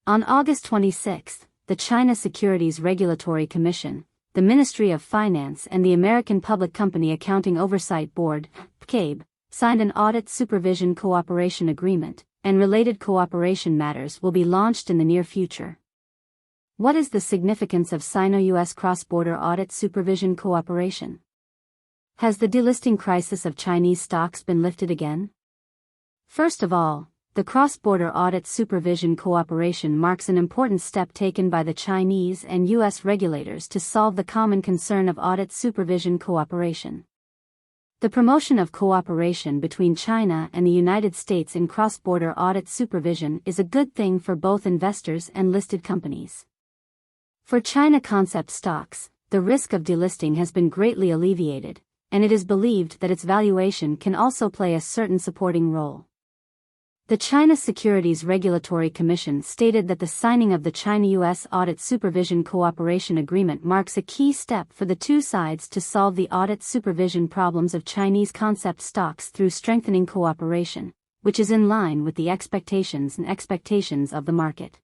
On August 26, the China Securities Regulatory Commission, the Ministry of Finance and the American Public Company Accounting Oversight Board, PCAOB, signed an audit supervision cooperation agreement, and related cooperation matters will be launched in the near future. What is the significance of Sino-US cross-border audit supervision cooperation? Has the delisting crisis of Chinese stocks been lifted again? First of all, the cross-border audit supervision cooperation marks an important step taken by the Chinese and U.S. regulators to solve the common concern of audit supervision cooperation. The promotion of cooperation between China and the United States in cross-border audit supervision is a good thing for both investors and listed companies. For China concept stocks, the risk of delisting has been greatly alleviated, and it is believed that its valuation can also play a certain supporting role. The China Securities Regulatory Commission stated that the signing of the China-US Audit Supervision Cooperation Agreement marks a key step for the two sides to solve the audit supervision problems of Chinese concept stocks through strengthening cooperation, which is in line with the expectations of the market.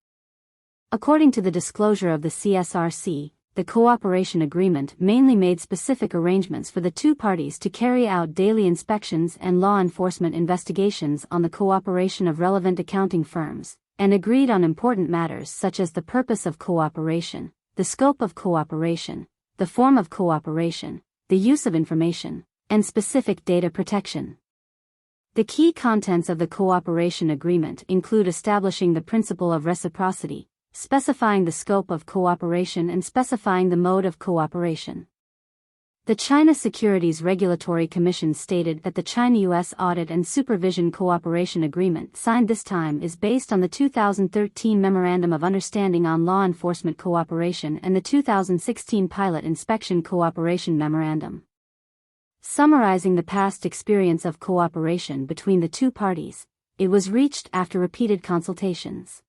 According to the disclosure of the CSRC, the cooperation agreement mainly made specific arrangements for the two parties to carry out daily inspections and law enforcement investigations on the cooperation of relevant accounting firms, and agreed on important matters such as the purpose of cooperation, the scope of cooperation, the form of cooperation, the use of information, and specific data protection. The key contents of the cooperation agreement include establishing the principle of reciprocity, specifying the scope of cooperation and specifying the mode of cooperation. The China Securities Regulatory Commission stated that the China-US Audit and Supervision Cooperation Agreement signed this time is based on the 2013 Memorandum of Understanding on Law Enforcement Cooperation and the 2016 Pilot Inspection Cooperation Memorandum. Summarizing the past experience of cooperation between the two parties, it was reached after repeated consultations.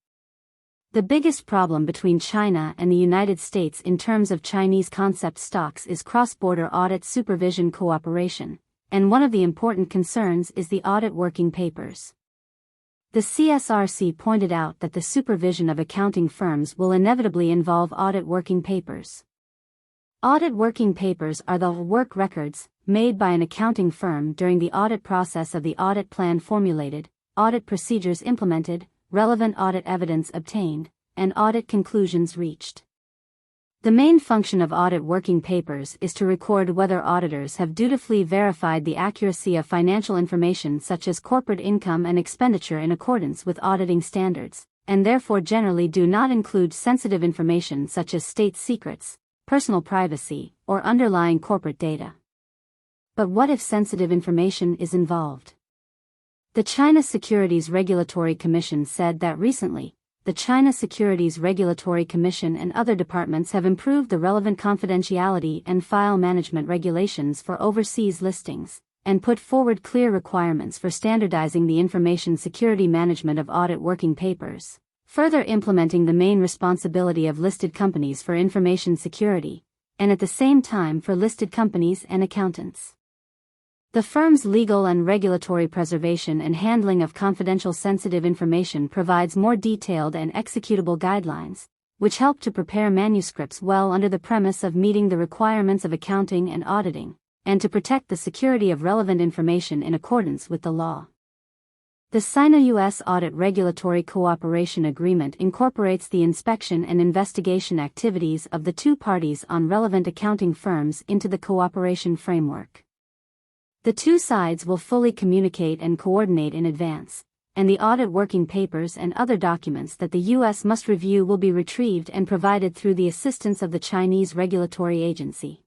The biggest problem between China and the United States in terms of Chinese concept stocks is cross-border audit supervision cooperation, and one of the important concerns is the audit working papers. The CSRC pointed out that the supervision of accounting firms will inevitably involve audit working papers. Audit working papers are the work records made by an accounting firm during the audit process of the audit plan formulated, audit procedures implemented, relevant audit evidence obtained, and audit conclusions reached. The main function of audit working papers is to record whether auditors have dutifully verified the accuracy of financial information such as corporate income and expenditure in accordance with auditing standards, and therefore generally do not include sensitive information such as state secrets, personal privacy, or underlying corporate data. But what if sensitive information is involved? The China Securities Regulatory Commission said that recently, the China Securities Regulatory Commission and other departments have improved the relevant confidentiality and file management regulations for overseas listings, and put forward clear requirements for standardizing the information security management of audit working papers, further implementing the main responsibility of listed companies for information security, and at the same time for listed companies and accountants. The firm's legal and regulatory preservation and handling of confidential sensitive information provides more detailed and executable guidelines, which help to prepare manuscripts well under the premise of meeting the requirements of accounting and auditing, and to protect the security of relevant information in accordance with the law. The Sino-US Audit Regulatory Cooperation Agreement incorporates the inspection and investigation activities of the two parties on relevant accounting firms into the cooperation framework. The two sides will fully communicate and coordinate in advance, and the audit working papers and other documents that the U.S. must review will be retrieved and provided through the assistance of the Chinese regulatory agency.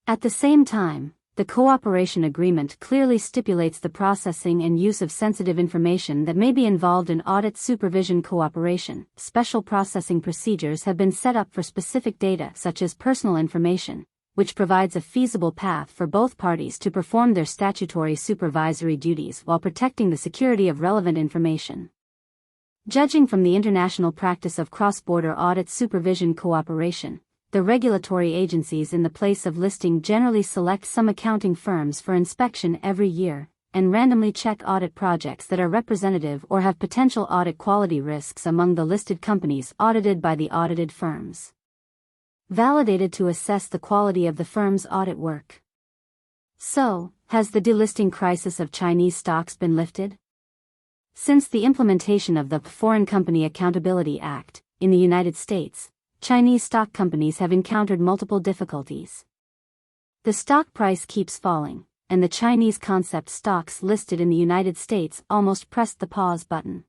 At the same time, the cooperation agreement clearly stipulates the processing and use of sensitive information that may be involved in audit supervision cooperation. Special processing procedures have been set up for specific data such as personal information, which provides a feasible path for both parties to perform their statutory supervisory duties while protecting the security of relevant information. Judging from the international practice of cross-border audit supervision cooperation, the regulatory agencies in the place of listing generally select some accounting firms for inspection every year, and randomly check audit projects that are representative or have potential audit quality risks among the listed companies audited by the audited firms. Validated to assess the quality of the firm's audit work. So, has the delisting crisis of Chinese stocks been lifted? Since the implementation of the Foreign Company Accountability Act, in the United States, Chinese stock companies have encountered multiple difficulties. The stock price keeps falling, and the Chinese concept stocks listed in the United States almost pressed the pause button.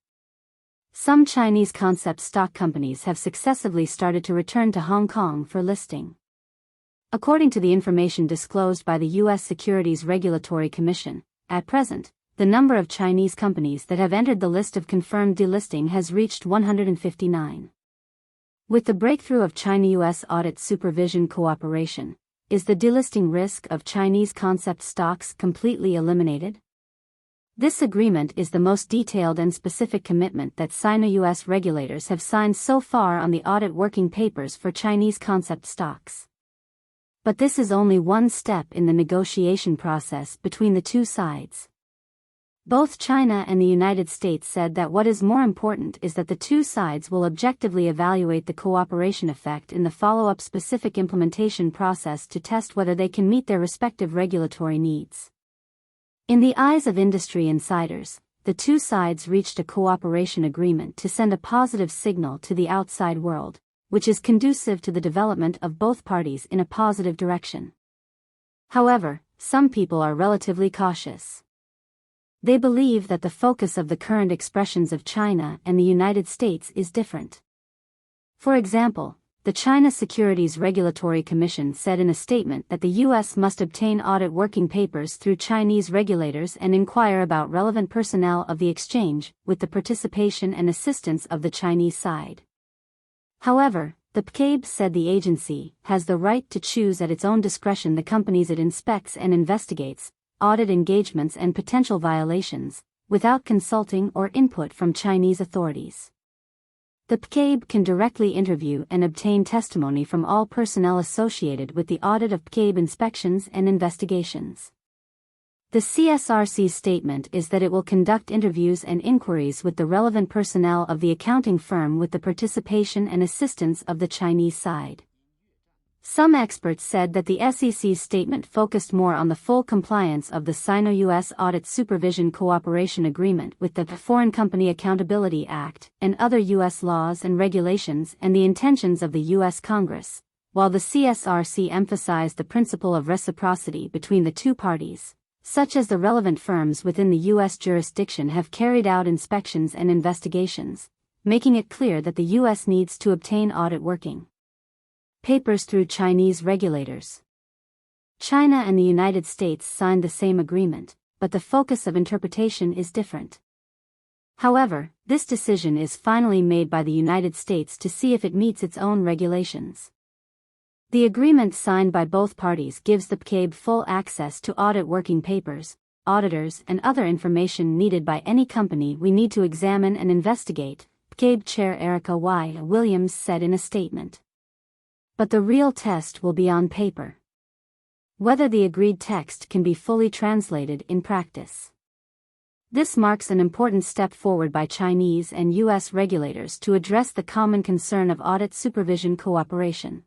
Some Chinese concept stock companies have successively started to return to Hong Kong for listing. According to the information disclosed by the U.S. Securities Regulatory Commission, at present, the number of Chinese companies that have entered the list of confirmed delisting has reached 159. With the breakthrough of China-US audit supervision cooperation, is the delisting risk of Chinese concept stocks completely eliminated? This agreement is the most detailed and specific commitment that Sino-US regulators have signed so far on the audit working papers for Chinese concept stocks. But this is only one step in the negotiation process between the two sides. Both China and the United States said that what is more important is that the two sides will objectively evaluate the cooperation effect in the follow-up specific implementation process to test whether they can meet their respective regulatory needs. In the eyes of industry insiders, the two sides reached a cooperation agreement to send a positive signal to the outside world, which is conducive to the development of both parties in a positive direction. However, some people are relatively cautious. They believe that the focus of the current expressions of China and the United States is different. For example, the China Securities Regulatory Commission said in a statement that the U.S. must obtain audit working papers through Chinese regulators and inquire about relevant personnel of the exchange, with the participation and assistance of the Chinese side. However, the PCAOB said the agency has the right to choose at its own discretion the companies it inspects and investigates, audit engagements and potential violations, without consulting or input from Chinese authorities. The PCAOB can directly interview and obtain testimony from all personnel associated with the audit of PCAOB inspections and investigations. The CSRC's statement is that it will conduct interviews and inquiries with the relevant personnel of the accounting firm with the participation and assistance of the Chinese side. Some experts said that the SEC's statement focused more on the full compliance of the Sino-US Audit Supervision Cooperation Agreement with the Foreign Company Accountability Act and other U.S. laws and regulations and the intentions of the U.S. Congress, while the CSRC emphasized the principle of reciprocity between the two parties, such as the relevant firms within the U.S. jurisdiction have carried out inspections and investigations, making it clear that the U.S. needs to obtain audit working papers through Chinese regulators. China and the United States signed the same agreement, but the focus of interpretation is different. However, this decision is finally made by the United States to see if it meets its own regulations. The agreement signed by both parties gives the PCAOB full access to audit working papers, auditors and other information needed by any company we need to examine and investigate, PCAOB Chair Erica Y. Williams said in a statement. But the real test will be on paper. Whether the agreed text can be fully translated in practice. This marks an important step forward by Chinese and U.S. regulators to address the common concern of audit supervision cooperation.